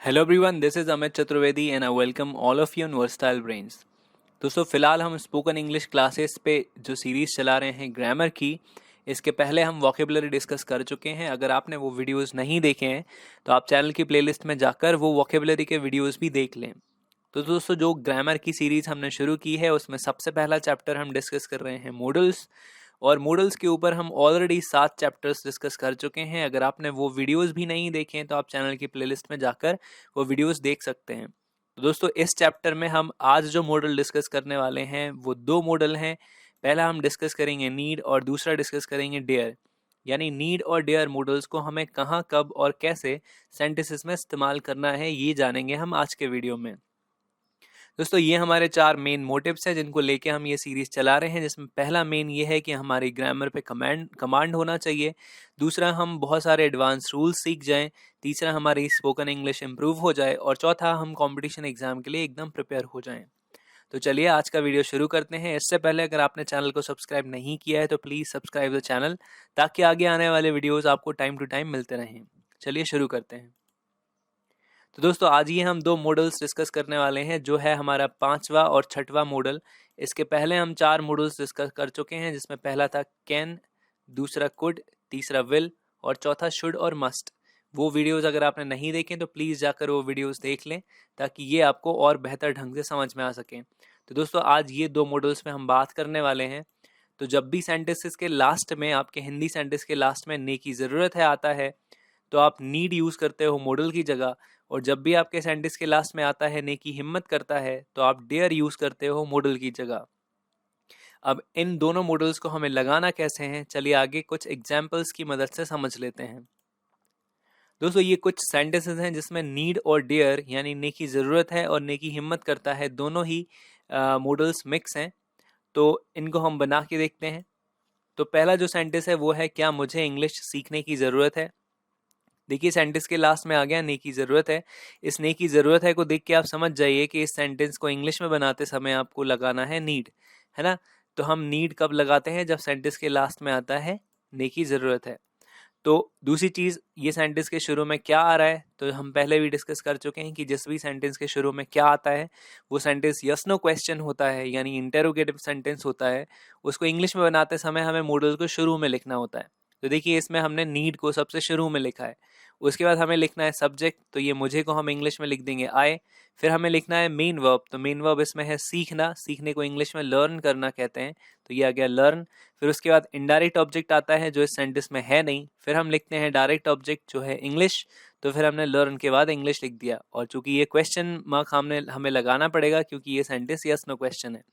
Hello everyone, this is Amit Chaturvedi and I welcome all of you in versatile brains. दोस्तों, फिलहाल हम spoken English classes पे जो series चला रहे हैं ग्रामर की, इसके पहले हम वोकेबलरी डिस्कस कर चुके हैं। अगर आपने वो वीडियोस नहीं देखे हैं तो आप चैनल की प्लेलिस्ट में जाकर वो वोकेबलरी के वीडियोस भी देख लें। तो दोस्तों, जो ग्रामर की सीरीज़ हमने शुरू की है उसमें सबसे पहला चैप्टर हम डिस्कस कर रहे हैं मॉडल्स, और मॉडल्स के ऊपर हम ऑलरेडी 7 चैप्टर्स डिस्कस कर चुके हैं। अगर आपने वो वीडियोस भी नहीं देखे हैं तो आप चैनल की प्लेलिस्ट में जाकर वो वीडियोस देख सकते हैं। तो दोस्तों, इस चैप्टर में हम आज जो मॉडल डिस्कस करने वाले हैं वो 2 मॉडल हैं। पहला हम डिस्कस करेंगे नीड और दूसरा डिस्कस करेंगे डेयर। यानी नीड और डेयर मॉडल्स को हमें कहाँ, कब और कैसे सेंटेंसेस में इस्तेमाल करना है, ये जानेंगे हम आज के वीडियो में। दोस्तों, ये हमारे 4 मेन मोटिव्स हैं जिनको लेके हम ये सीरीज चला रहे हैं, जिसमें पहला मेन ये है कि हमारी ग्रामर पे कमांड होना चाहिए। दूसरा, हम बहुत सारे एडवांस रूल्स सीख जाएं। तीसरा, हमारी स्पोकन इंग्लिश इंप्रूव हो जाए। और चौथा, हम कंपटीशन एग्जाम के लिए एकदम प्रिपेयर हो जाएं। तो चलिए आज का वीडियो शुरू करते हैं। इससे पहले अगर आपने चैनल को सब्सक्राइब नहीं किया है तो प्लीज़ सब्सक्राइब द चैनल, ताकि आगे आने वाले वीडियोज़ आपको टाइम टू टाइम मिलते रहें। चलिए शुरू करते हैं। तो दोस्तों, आज ये हम 2 मॉडल्स डिस्कस करने वाले हैं, जो है हमारा 5वां और 6वां मॉडल। इसके पहले हम 4 मॉडल्स डिस्कस कर चुके हैं, जिसमें पहला था कैन, दूसरा कुड, तीसरा विल और चौथा शुड और मस्ट। वो वीडियोस अगर आपने नहीं देखे तो प्लीज़ जाकर वो वीडियोस देख लें, ताकि ये आपको और बेहतर ढंग से समझ में आ सकें। तो दोस्तों, आज ये 2 मॉडल्स में हम बात करने वाले हैं। तो जब भी सेंटेंसेस के लास्ट में, आपके हिंदी सेंटेंस के लास्ट में ने की ज़रूरत है आता है, तो आप नीड यूज़ करते हो मॉडल की जगह। और जब भी आपके सेंटेंस के लास्ट में आता है ने की हिम्मत करता है, तो आप डेयर यूज़ करते हो मॉडल की जगह। अब इन दोनों मॉडल्स को हमें लगाना कैसे हैं, चलिए आगे कुछ एग्जाम्पल्स की मदद से समझ लेते हैं। दोस्तों, ये कुछ सेंटेंसेस हैं जिसमें नीड और डेयर यानी ने की ज़रूरत है और ने की हिम्मत करता है, दोनों ही मॉडल्स मिक्स हैं। तो इनको हम बना के देखते हैं। तो पहला जो सेंटेंस है वो है, क्या मुझे इंग्लिश सीखने की ज़रूरत है। देखिए, सेंटेंस के लास्ट में आ गया ने की ज़रूरत है। इस ने की ज़रूरत है को देख के आप समझ जाइए कि इस सेंटेंस को इंग्लिश में बनाते समय आपको लगाना है नीड, है ना। तो हम नीड कब लगाते हैं, जब सेंटेंस के लास्ट में आता है ने की ज़रूरत है। तो दूसरी चीज़, ये सेंटेंस के शुरू में क्या आ रहा है, तो हम पहले भी डिस्कस कर चुके हैं कि जिस भी सेंटेंस के शुरू में क्या आता है वो सेंटेंस यस नो क्वेश्चन होता है, यानी इंटेरोगेटिव सेंटेंस होता है। उसको इंग्लिश में बनाते समय हमें मॉडल को शुरू में लिखना होता है। तो देखिए, इसमें हमने नीड को सबसे शुरू में लिखा है। उसके बाद हमें लिखना है सब्जेक्ट, तो ये मुझे को हम इंग्लिश में लिख देंगे आई। फिर हमें लिखना है मेन वर्ब, तो मेन वर्ब इसमें है सीखना। सीखने को इंग्लिश में लर्न करना कहते हैं, तो ये आ गया लर्न। फिर उसके बाद इनडायरेक्ट ऑब्जेक्ट आता है जो इस सेंटेंस में है नहीं। फिर हम लिखते हैं डायरेक्ट ऑब्जेक्ट जो है इंग्लिश, तो फिर हमने लर्न के बाद इंग्लिश लिख दिया। और चूंकि ये क्वेश्चन मार्क हमें लगाना पड़ेगा, क्योंकि ये सेंटेंस यस नो क्वेश्चन है।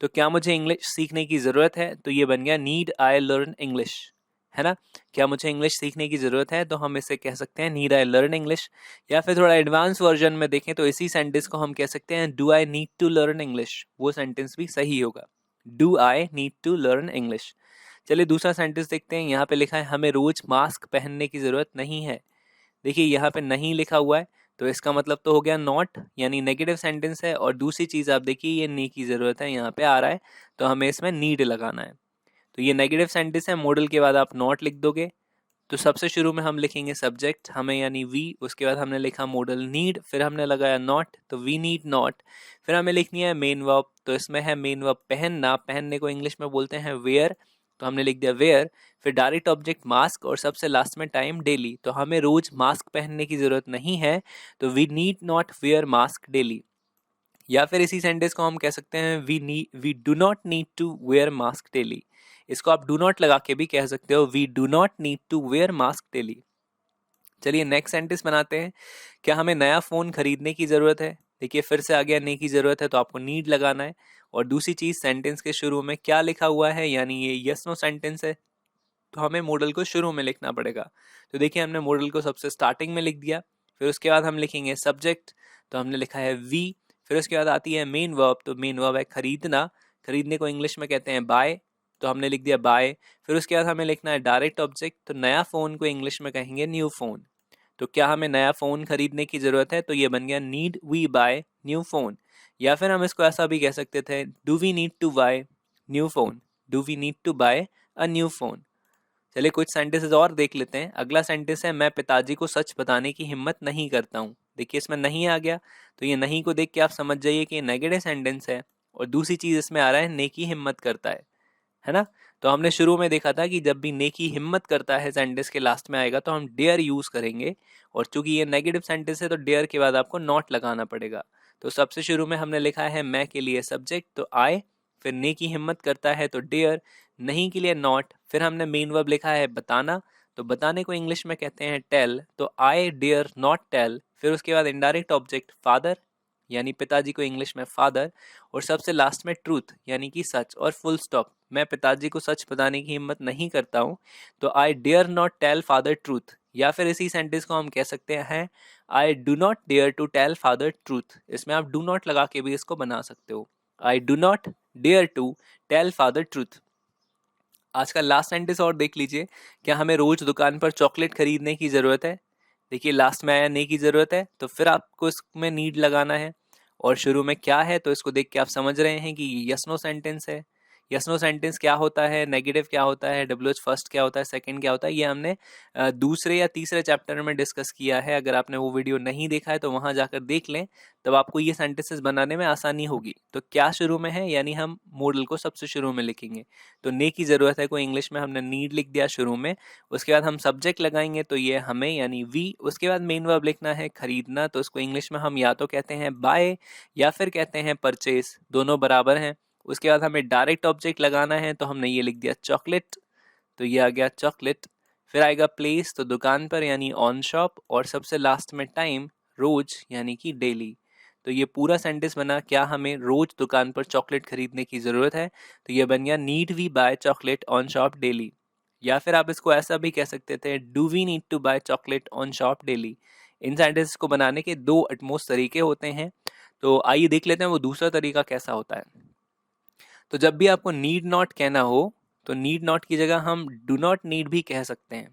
तो क्या मुझे इंग्लिश सीखने की ज़रूरत है, तो ये बन गया नीड आई लर्न इंग्लिश, है ना। क्या मुझे इंग्लिश सीखने की ज़रूरत है, तो हम इसे कह सकते हैं नीड आई लर्न इंग्लिश। या फिर थोड़ा एडवांस वर्जन में देखें तो इसी सेंटेंस को हम कह सकते हैं do I need to learn English. वो सेंटेंस भी सही होगा, do I need to learn English. चलिए दूसरा सेंटेंस देखते हैं। यहाँ पे लिखा है हमें रोज मास्क पहनने की ज़रूरत नहीं है। देखिए, यहाँ पे नहीं लिखा हुआ है, तो इसका मतलब तो हो गया नॉट, यानी नेगेटिव सेंटेंस है। और दूसरी चीज़ आप देखिए, ये नी की ज़रूरत है यहाँ पे आ रहा है, तो हमें इसमें नीड लगाना है। तो ये नेगेटिव सेंटेंस है, मॉडल के बाद आप नॉट लिख दोगे। तो सबसे शुरू में हम लिखेंगे सब्जेक्ट हमें, यानी वी। उसके बाद हमने लिखा मॉडल नीड, फिर हमने लगाया नॉट, तो वी नीड नॉट। फिर हमें लिखनी है मेन वर्ब, तो इसमें है मेन वर्ब पहनना। पहनने को इंग्लिश में बोलते हैं वेयर, तो हमने लिख दिया वेयर। फिर डायरेक्ट ऑब्जेक्ट मास्क, और सबसे लास्ट में टाइम डेली। तो हमें रोज मास्क पहनने की जरूरत नहीं है, तो we need not wear mask daily. या फिर इसी सेंटेंस को हम कह सकते हैं we do not need to wear mask daily. इसको आप डू नॉट लगा के भी कह सकते हो, we do not need to wear mask daily. चलिए नेक्स्ट सेंटेंस बनाते हैं। क्या हमें नया फ़ोन खरीदने की ज़रूरत है। देखिए, फिर से आ गया ने की ज़रूरत है, तो आपको नीड लगाना है। और दूसरी चीज़, सेंटेंस के शुरू में क्या लिखा हुआ है, यानी ये यस नो सेंटेंस है, तो हमें मॉडल को शुरू में लिखना पड़ेगा। तो देखिए, हमने मॉडल को सबसे स्टार्टिंग में लिख दिया। फिर उसके बाद हम लिखेंगे सब्जेक्ट, तो हमने लिखा है वी। फिर उसके बाद आती है मेन वर्ब, तो मेन वर्ब है खरीदना। खरीदने को इंग्लिश में कहते हैं बाय, तो हमने लिख दिया बाय। फिर उसके बाद हमें लिखना है डायरेक्ट ऑब्जेक्ट, तो नया फ़ोन को इंग्लिश में कहेंगे न्यू फ़ोन। तो क्या हमें नया फ़ोन खरीदने की ज़रूरत है, तो ये बन गया need we buy new phone. या फिर हम इसको ऐसा भी कह सकते थे, do we need to buy new phone, do we need to buy a new phone. चलिए कुछ सेंटेंसेस और देख लेते हैं। अगला सेंटेंस है, मैं पिताजी को सच बताने की हिम्मत नहीं करता हूँ। देखिए इसमें नहीं आ गया, तो ये नहीं को देख के आप समझ जाइए कि ये नेगेटिव सेंटेंस है। और दूसरी चीज इसमें आ रहा है नेकी हिम्मत करता है ना। तो हमने शुरू में देखा था कि जब भी नेकी हिम्मत करता है सेंटेंस के लास्ट में आएगा तो हम डेयर यूज करेंगे, और चूंकि ये नेगेटिव सेंटेंस है तो डेयर के बाद आपको नॉट लगाना पड़ेगा। तो सबसे शुरू में हमने लिखा है मैं के लिए सब्जेक्ट तो आई, फिर नेकी हिम्मत करता है तो डेयर, नहीं के लिए नॉट, फिर हमने मेन वर्ब लिखा है बताना, तो बताने को इंग्लिश में कहते हैं टेल, तो आई डेयर नॉट टेल, फिर उसके बाद इनडायरेक्ट ऑब्जेक्ट फादर यानी पिताजी को इंग्लिश में फादर, और सबसे लास्ट में ट्रूथ यानी कि सच और फुल स्टॉप। मैं पिताजी को सच बताने की हिम्मत नहीं करता हूँ, तो I dare not tell father truth, या फिर इसी सेंटेंस को हम कह सकते हैं I do not dare to tell father truth. इसमें आप डू नॉट लगा के भी इसको बना सकते हो, I do not dare to tell father truth. आज का लास्ट सेंटेंस और देख लीजिए, क्या हमें रोज दुकान पर चॉकलेट खरीदने की जरूरत है। देखिए लास्ट में आया नहीं की जरूरत है, तो फिर आपको इसमें नीड लगाना है, और शुरू में क्या है तो इसको देख के आप समझ रहे हैं कि यस नो सेंटेंस है। यस नो सेंटेंस क्या होता है, नेगेटिव क्या होता है, डब्ल्यूएच फर्स्ट क्या होता है, सेकंड क्या होता है, ये हमने दूसरे या तीसरे चैप्टर में डिस्कस किया है। अगर आपने वो वीडियो नहीं देखा है तो वहां जाकर देख लें, तब आपको ये सेंटेंसेस बनाने में आसानी होगी। तो क्या शुरू में है, यानी हम मॉडल को सबसे शुरू में लिखेंगे, तो ने की जरूरत है को इंग्लिश में हमने नीड लिख दिया शुरू में। उसके बाद हम सब्जेक्ट लगाएंगे तो ये हमें यानी वी, उसके बाद मेन वर्ब लिखना है खरीदना, तो उसको इंग्लिश में हम या तो कहते हैं बाय या फिर कहते हैं परचेस, दोनों बराबर हैं। उसके बाद हमें डायरेक्ट ऑब्जेक्ट लगाना है, तो हमने ये लिख दिया चॉकलेट, तो ये आ गया चॉकलेट। फिर आएगा प्लेस, तो दुकान पर यानी ऑन शॉप, और सबसे लास्ट में टाइम रोज यानी कि डेली। तो ये पूरा सेंटेंस बना क्या हमें रोज दुकान पर चॉकलेट खरीदने की जरूरत है, तो ये बन गया need we buy chocolate on shop daily. या फिर आप इसको ऐसा भी कह सकते थे, do we need to buy chocolate on shop daily. इन सेंटेंस को बनाने के दो अटमोस्ट तरीके होते हैं, तो आइए देख लेते हैं वो दूसरा तरीका कैसा होता है। तो जब भी आपको नीड नॉट कहना हो, तो नीड नॉट की जगह हम डू नॉट नीड भी कह सकते हैं।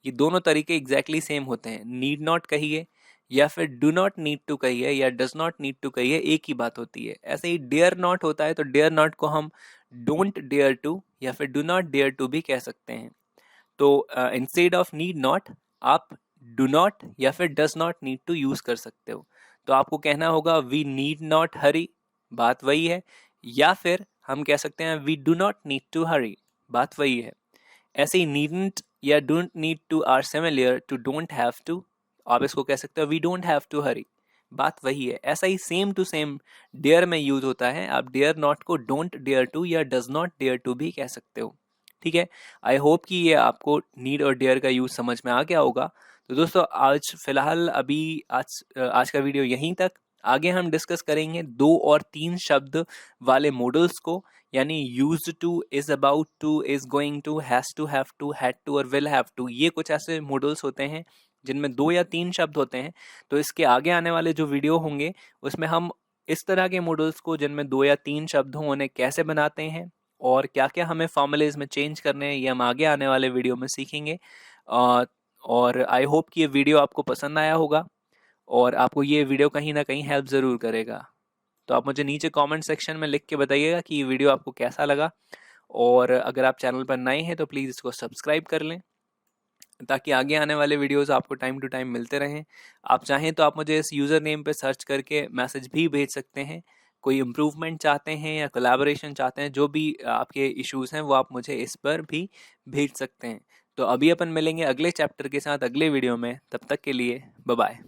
ये दोनों तरीके एग्जैक्टली सेम होते हैं, नीड नॉट कहिए या फिर डू नॉट नीड टू कहिए या डज नॉट नीड टू कहिए, एक ही बात होती है। ऐसे ही डेयर नॉट होता है, तो डेयर नॉट को हम डोंट डेयर टू या फिर डू नॉट डेयर टू भी कह सकते हैं। तो इंस्टेड ऑफ नीड नॉट आप डू नॉट या फिर does not need to use कर सकते हो। तो आपको कहना होगा वी नीड नॉट हरी, बात वही है, या फिर हम कह सकते हैं we do not need to hurry, बात वही है। ऐसे ही नीडंट या don't need to are similar to don't have to, आप इसको कह सकते हो we don't have to hurry, बात वही है। ऐसा ही सेम टू सेम डेयर में यूज होता है, आप डेयर नॉट को डोंट डेयर टू या डज नॉट डेयर टू भी कह सकते हो। ठीक है, आई होप कि ये आपको नीड और डेयर का यूज समझ में आ गया होगा। तो दोस्तों आज फिलहाल अभी आज का वीडियो यहीं तक। आगे हम डिस्कस करेंगे 2 और 3 शब्द वाले मॉडल्स को, यानी used to, is about to, is going to, has to, have to, had to और विल हैव टू। ये कुछ ऐसे मॉडल्स होते हैं जिनमें 2 या 3 शब्द होते हैं। तो इसके आगे आने वाले जो वीडियो होंगे उसमें हम इस तरह के मॉडल्स को जिनमें 2 या 3 शब्द हों उन्हें कैसे बनाते हैं और क्या क्या हमें फॉर्मूलेज में चेंज करने हैं, ये हम आगे आने वाले वीडियो में सीखेंगे। और आई होप कि ये वीडियो आपको पसंद आया होगा और आपको ये वीडियो कहीं ना कहीं हेल्प ज़रूर करेगा। तो आप मुझे नीचे कमेंट सेक्शन में लिख के बताइएगा कि ये वीडियो आपको कैसा लगा, और अगर आप चैनल पर नए हैं तो प्लीज़ इसको सब्सक्राइब कर लें ताकि आगे आने वाले वीडियोस आपको टाइम टू टाइम मिलते रहें। आप चाहें तो आप मुझे इस यूज़र नेम पे सर्च करके मैसेज भी भेज सकते हैं। कोई इम्प्रूवमेंट चाहते हैं या कोलैबोरेशन चाहते हैं, जो भी आपके इश्यूज़ हैं वो आप मुझे इस पर भी भेज सकते हैं। तो अभी अपन मिलेंगे अगले चैप्टर के साथ अगले वीडियो में, तब तक के लिए बाय बाय।